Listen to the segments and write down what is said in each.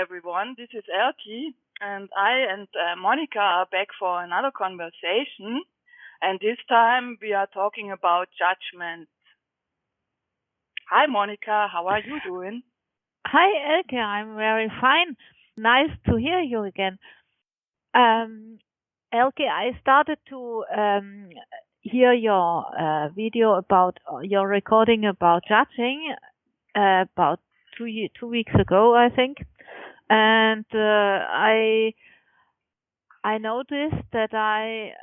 everyone. This is Elke, and I and Monika are back for another conversation. And this time we are talking about judgment. Hi, Monika. How are you doing? Hi, Elke. I'm very fine. Nice to hear you again. Um, Elke, I started to hear your video about your recording about judging about 2 weeks ago, I think, and I noticed that I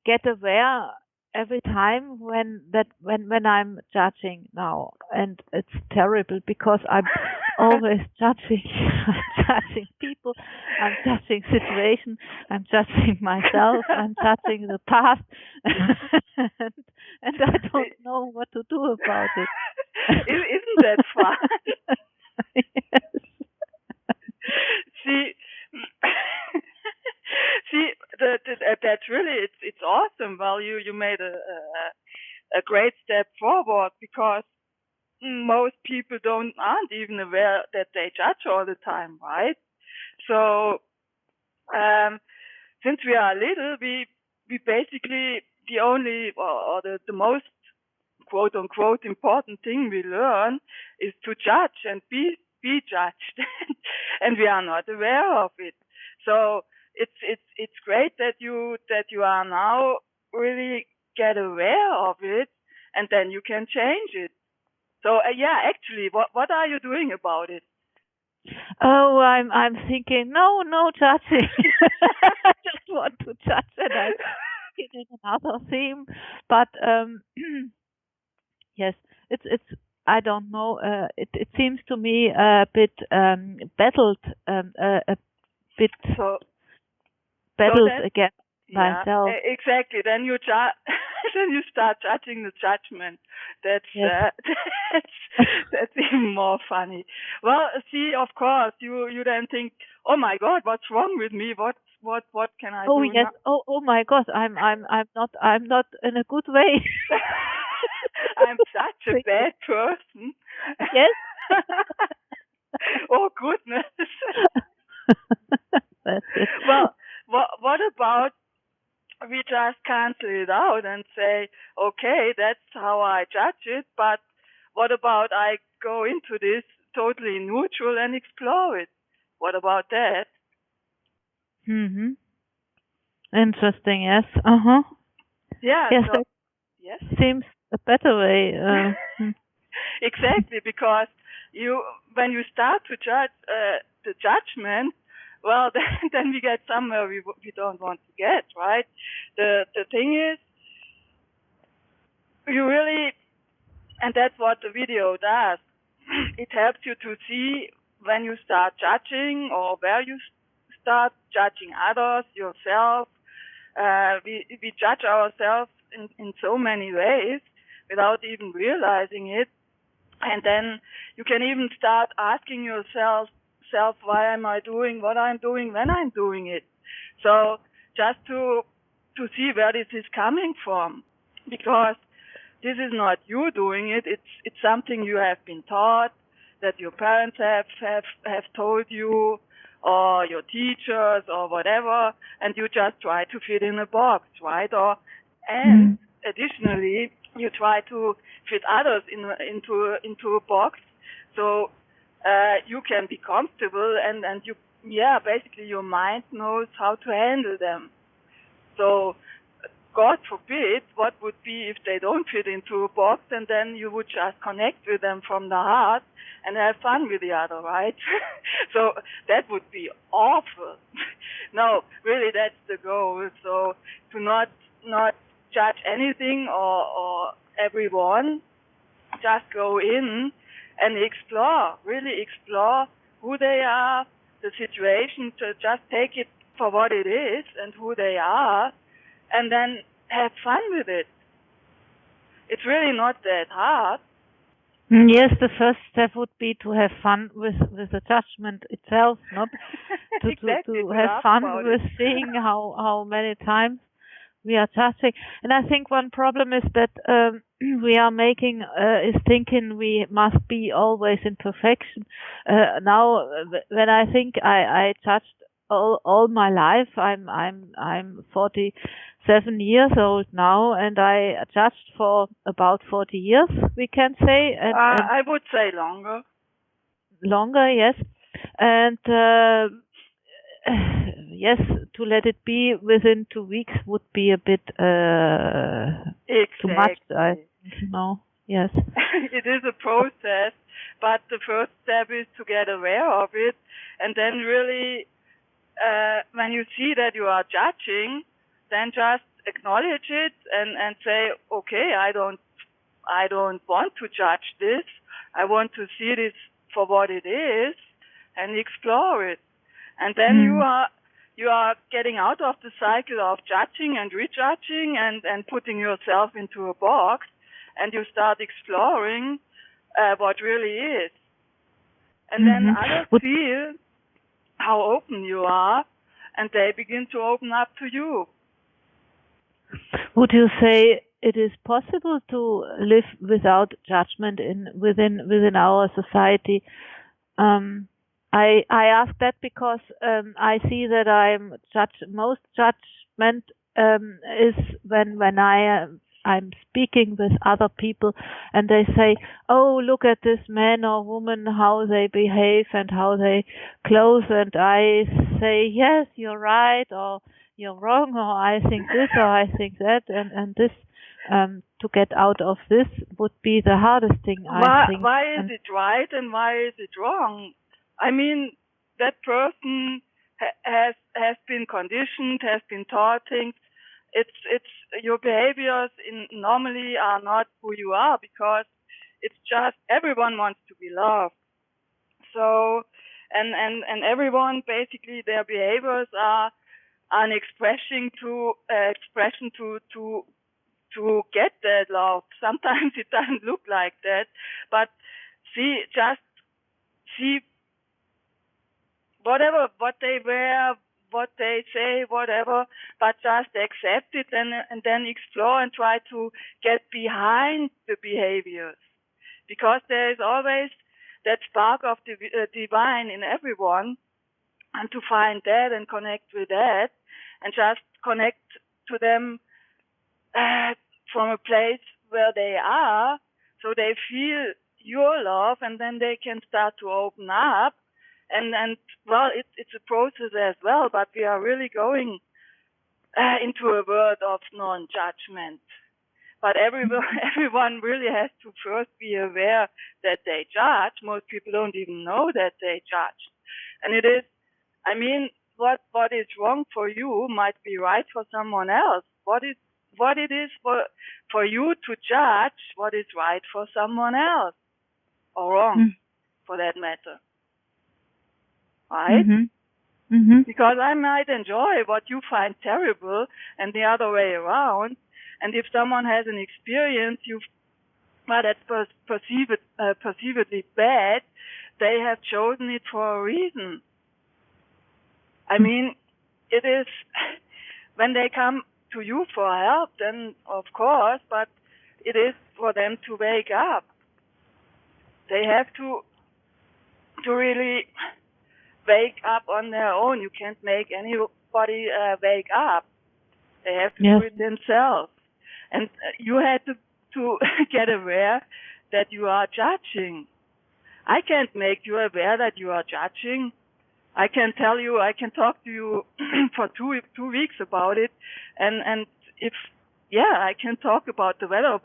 get aware every time when I'm judging now, and it's terrible because I'm always judging. I'm judging people, I'm judging situations, I'm judging myself, I'm judging the past, and I don't know what to do about it. Isn't that fun? Yes. See, see, that's really it's awesome. Well, you made a great step forward because most people aren't even aware that they judge all the time, right? So since we are little, we basically the only or the most quote unquote important thing we learn is to judge and be judged, and we are not aware of it. So it's great that you are now really get aware of it, and then you can change it. So yeah, actually, what are you doing about it? Oh, I'm thinking, no judging. I just want to judge, and I get in another theme. But yes, it's I don't know. It seems to me a bit battled, a bit So battled then, against yeah, myself. exactly. Then you then you start judging the judgment. That's Yes. that's even more funny. Well, see, of course, you then think, oh my God, what's wrong with me? What can I Oh do yes. now? Oh my God. I'm not in a good way. I'm such a Thinking. bad person. Yes. Oh goodness. That's it. Well, what about we just cancel it out and say, okay, that's how I judge it, but what about I go into this totally neutral and explore it? What about that? Mhm. Interesting. Yes. Uh-huh. Yeah, Yes, so that yes. seems a better way. Exactly, because you when you start to judge the judgment, well, then we get somewhere we don't want to get, right? The thing is, you really, and that's what the video does. It helps you to see when you start judging or where you start judging others, yourself. We judge ourselves in so many ways without even realizing it. And then you can even start asking yourself, why am I doing what I'm doing when I'm doing it? So just to see where this is coming from, because this is not you doing it. It's something you have been taught, that your parents have told you, or your teachers, or whatever, and you just try to fit in a box, right? And Mhm. additionally, you try to fit others into a box, so you can be comfortable, and you, yeah, basically your mind knows how to handle them. So God forbid, what would be if they don't fit into a box, and then you would just connect with them from the heart and have fun with the other, right? So that would be awful. No, really, that's the goal. So to not judge anything or everyone, just go in and explore, really explore who they are, the situation, to just take it for what it is and who they are, and then have fun with it. It's really not that hard. Yes, the first step would be to have fun with the judgment itself, not to Exactly, to to have laugh fun about it. with seeing how many times we are judging. And I think one problem is that we are making is thinking we must be always in perfection. Now, when I think I judged all my life, I'm 47 years old now, and I judged for about 40 years, we can say, and I would say longer. Longer, yes, and. Yes, to let it be within 2 weeks would be a bit too much. I think. No, yes. It is a process, but the first step is to get aware of it, and then really, when you see that you are judging, then just acknowledge it and say, okay, I don't want to judge this. I want to see this for what it is and explore it. And then you are getting out of the cycle of judging and rejudging and putting yourself into a box, and you start exploring what really is. And then others feel how open you are, and they begin to open up to you. Would you say it is possible to live without judgment within our society? I ask that because I see that most judgment is when I'm speaking with other people and they say, "Oh, look at this man or woman, how they behave and how they clothe," and I say, "Yes, you're right," or "You're wrong," or "I think this," or "I think that," and this. To get out of this would be the hardest thing, I think. Why is it right and why is it wrong? I mean, that person has been conditioned, has been taught things. It's your behaviors normally are not who you are, because it's just everyone wants to be loved. So and everyone, basically their behaviors are an expression to get that love. Sometimes it doesn't look like that, but just see whatever, what they wear, what they say, whatever, but just accept it and then explore and try to get behind the behaviors, because there is always that spark of the divine in everyone, and to find that and connect with that and just connect to them from a place where they are, so they feel your love, and then they can start to open up. And well, it's a process as well, but we are really going into a world of non-judgment. But everyone really has to first be aware that they judge. Most people don't even know that they judge. And it is, I mean, what is wrong for you might be right for someone else. What it is for you to judge, what is right for someone else, or wrong, for that matter. Right? Because I might enjoy what you find terrible, and the other way around. And if someone has an experience that's perceivedly bad, they have chosen it for a reason. I mean, it is when they come to you for help, then of course, but it is for them to wake up. They have to really wake up on their own. You can't make anybody wake up. They have to do it themselves. And you had to get aware that you are judging. I can't make you aware that you are judging. I can tell you, I can talk to you for 2 weeks about it, and if I can talk about the weather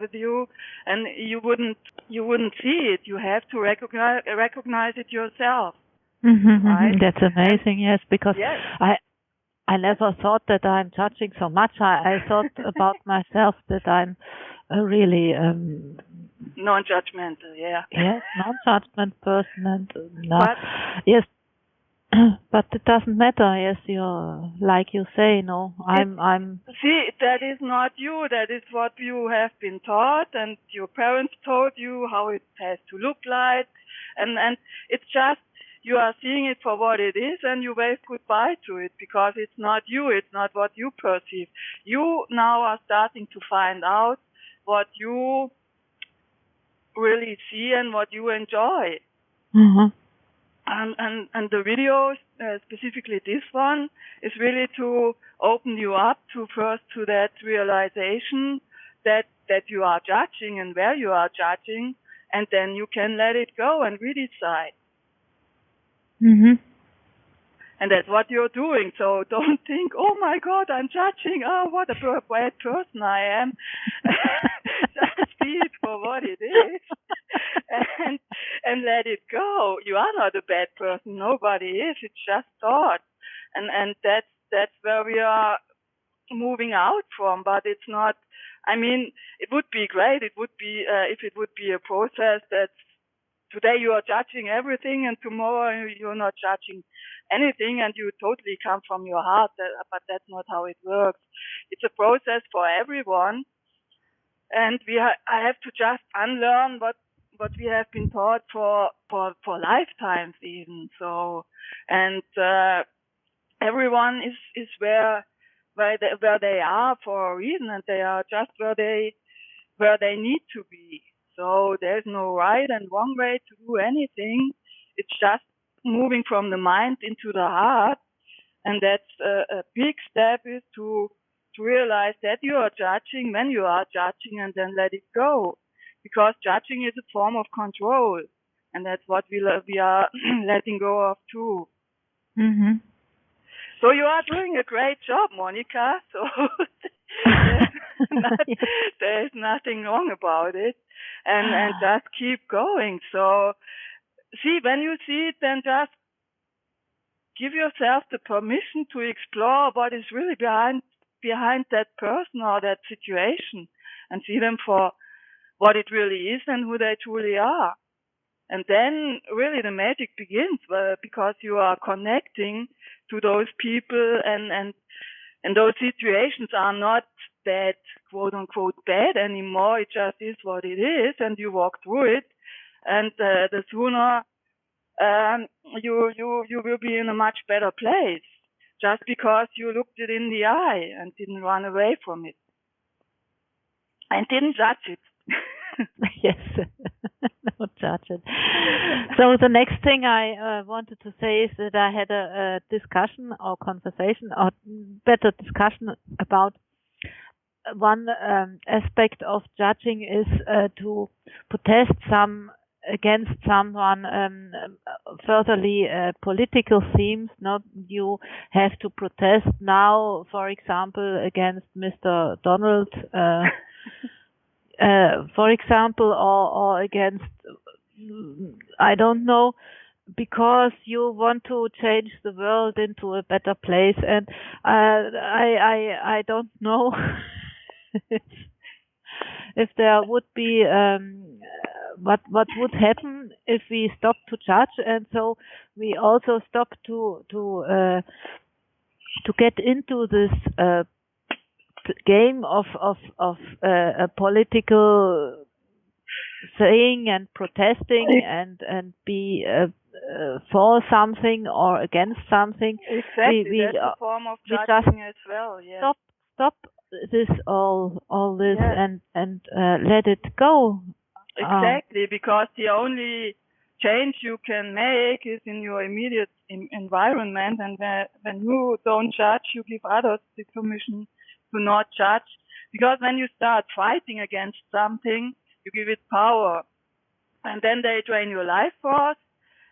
with you, and you wouldn't see it. You have to recognize it yourself. Right? That's amazing. Yes, because I never thought that I'm judging so much. I thought about myself that I'm a really non-judgmental. Yeah. Yes, non-judgment person, and yes. But it doesn't matter. Yes, you're like you say. No, I'm. See, that is not you. That is what you have been taught, and your parents told you how it has to look like, and it's just you are seeing it for what it is, and you wave goodbye to it, because it's not you, it's not what you perceive. You now are starting to find out what you really see and what you enjoy. Mm-hmm. And the video, specifically this one, is really to open you up to first to that realization that you are judging and where you are judging, and then you can let it go and redecide. Mm-hmm. And that's what you're doing. So don't think, oh my God, I'm judging. Oh, what a bad person I am. Just see it for what it is, and let it go. You are not a bad person. Nobody is. It's just thought, and that's where we are moving out from. But it's not. I mean, it would be great. It would be if it would be a process that today you are judging everything, and tomorrow you're not judging anything, and you totally come from your heart. But that's not how it works. It's a process for everyone, and I have to just unlearn what we have been taught for lifetimes even. So, and everyone is where they are for a reason, and they are just where they need to be. So there's no right and wrong way to do anything. It's just moving from the mind into the heart, and that's a big step, is to realize that you are judging when you are judging, and then let it go, because judging is a form of control, and that's what we are letting go of too. Mm-hmm. So you are doing a great job, Monika. So there's nothing wrong about it, and just keep going. So see, when you see it, then just give yourself the permission to explore what is really behind that person or that situation, and see them for what it really is and who they truly are. And then really the magic begins, because you are connecting to those people, and those situations are not that quote unquote bad anymore. It just is what it is, and you walk through it. And the sooner you will be in a much better place, just because you looked it in the eye and didn't run away from it and didn't judge it. Yes, no judge it. So the next thing I wanted to say is that I had a discussion or conversation, or better discussion, about one aspect of judging is to protest against someone, furtherly political themes. Not you have to protest now, for example, against Mr. Donald. For example, or against, I don't know, because you want to change the world into a better place, and I don't know if there would be what would happen if we stop to judge, and so we also stop to get into this game of a political saying and protesting and be for something or against something. Exactly, that's a form of judging as well. Yes. Stop this all this, yes. and let it go. Exactly, because the only change you can make is in your immediate environment, and when you don't judge, you give others the permission to not judge. Because when you start fighting against something, you give it power, and then they drain your life force,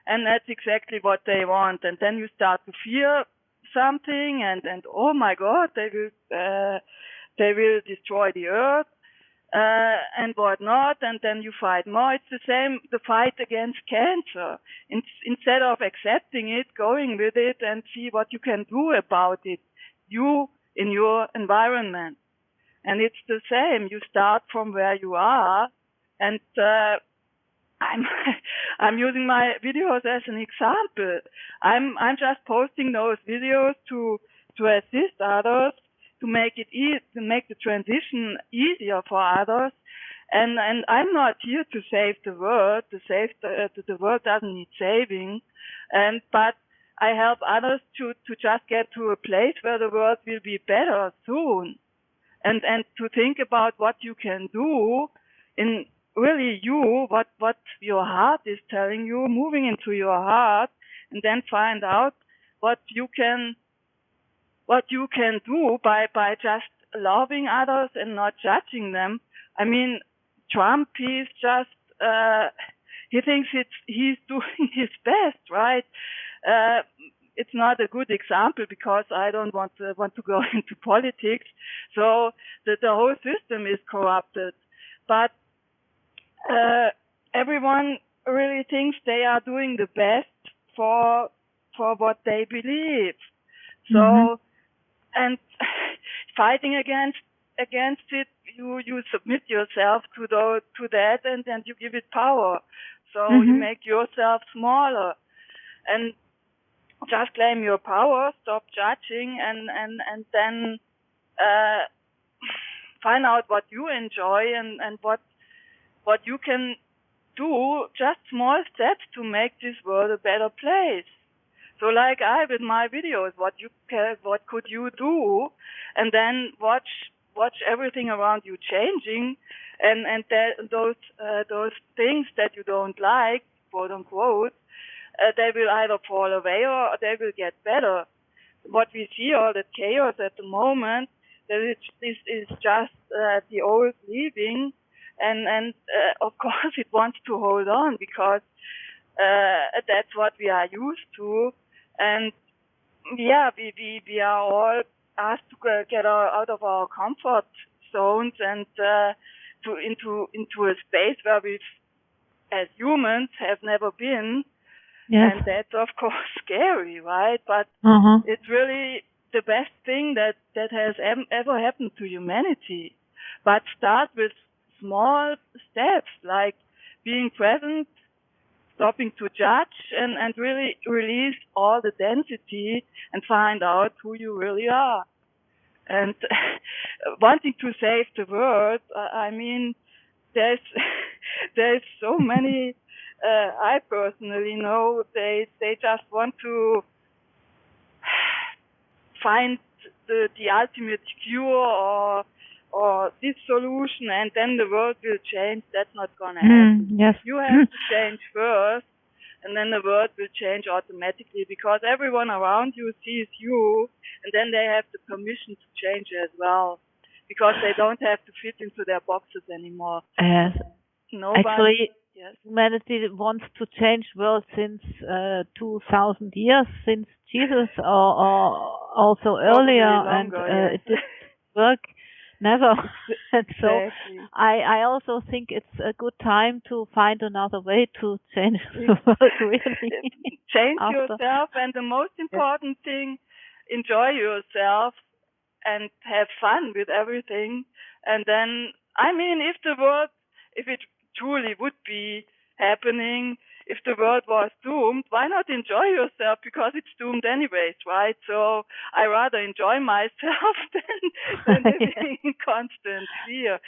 and that's exactly what they want. And then you start to fear something, and oh my God, they will destroy the earth, and whatnot, and then you fight more. It's the same, the fight against cancer. Instead of accepting it, going with it and see what you can do about it, you in your environment. And it's the same. You start from where you are, and I'm using my videos as an example. I'm just posting those videos to assist others, to make it to make the transition easier for others. And I'm not here to save the world. The world doesn't need saving. But I help others to just get to a place where the world will be better soon, and to think about what you can do in really what your heart is telling you, moving into your heart, and then find out what you can do by just loving others and not judging them. I mean, Trump, he's just he thinks he's doing his best, right? Uh, it's not a good example because I don't want to go into politics. So the whole system is corrupted, but everyone really thinks they are doing the best for what they believe. So and fighting against it, you submit yourself to that, and then you give it power. So you make yourself smaller, and just claim your power, stop judging, and then find out what you enjoy and what you can do, just small steps to make this world a better place. So like I with my videos, what could you do, and then watch everything around you changing, and those things that you don't like, quote unquote, they will either fall away or they will get better. What we see, all the chaos at the moment, this is just the old leaving, and of course it wants to hold on because that's what we are used to. And yeah, we are all asked to get out of our comfort zones and into a space where we, as humans, have never been. Yes. And that's of course scary, right? But it's really the best thing that has ever happened to humanity. But start with small steps, like being present, stopping to judge, and really release all the density and find out who you really are. And wanting to save the world, I mean, there's so many. I personally know they just want to find the ultimate cure or this solution, and then the world will change. That's not gonna happen. Yes. You have to change first, and then the world will change automatically because everyone around you sees you, and then they have the permission to change as well because they don't have to fit into their boxes anymore. Yes. Nobody. Actually, humanity wants to change world since 2000 years, since Jesus, or also earlier, longer, and it didn't work. Never. And so Exactly. I also think it's a good time to find another way to change the world, really. Change yourself, and the most important thing, enjoy yourself and have fun with everything. And then, I mean, if it truly would be happening, if the world was doomed, why not enjoy yourself? Because it's doomed anyways, right? So I rather enjoy myself than living in constant fear.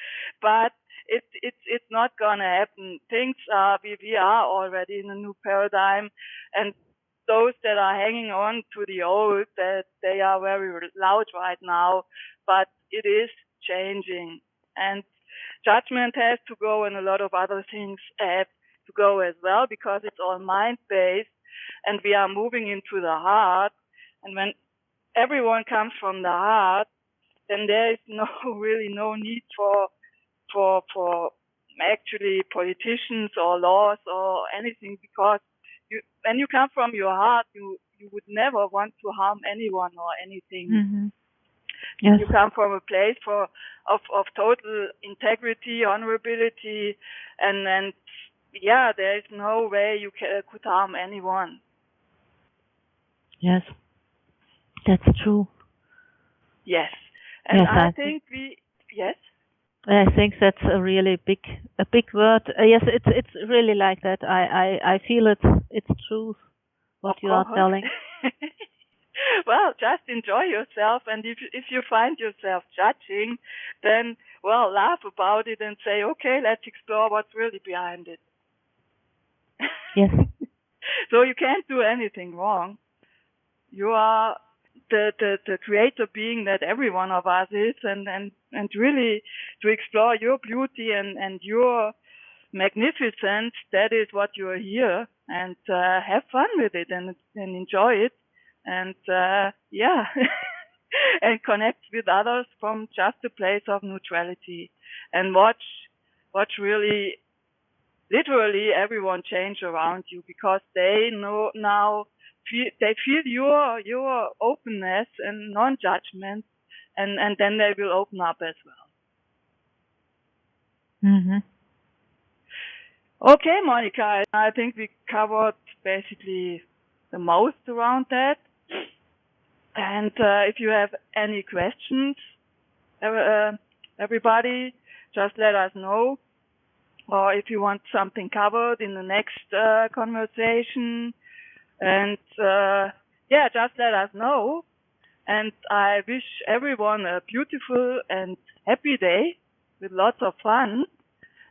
But it's not gonna happen. Things are we are already in a new paradigm, and those that are hanging on to the old, that they are very loud right now, but it is changing. And judgment has to go, and a lot of other things have to go as well, because it's all mind-based, and we are moving into the heart. And when everyone comes from the heart, then there is really no need for actually politicians or laws or anything, because when you come from your heart, you would never want to harm anyone or anything. Yes. You come from a place of total integrity, honorability, and yeah, there is no way you could harm anyone. Yes, that's true. Yes, and yes, I think yes. I think that's a really big word. Yes, it's really like that. I feel it's truth what you are telling. Well, just enjoy yourself, and if you find yourself judging, then laugh about it and say, okay, let's explore what's really behind it. Yes. So you can't do anything wrong. You are the creator being that every one of us is, and really to explore your beauty and your magnificence. That is what you are here, and have fun with it and enjoy it, and and connect with others from just a place of neutrality, and watch really literally everyone change around you, because they know now, they feel your openness and non-judgment, and then they will open up as well. Mhm. Okay, Monica, I think we covered basically the most around that. And if you have any questions, everybody, just let us know. Or if you want something covered in the next conversation, and just let us know. And I wish everyone a beautiful and happy day with lots of fun.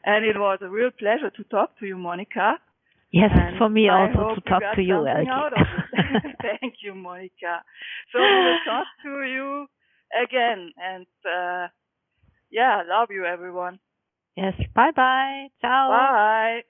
And it was a real pleasure to talk to you, Monica. Yes, And for me I also hope to talk to you, got something out of Elke. it. Thank you, Monica. So we will talk to you again. And love you, everyone. Yes, bye bye. Ciao. Bye.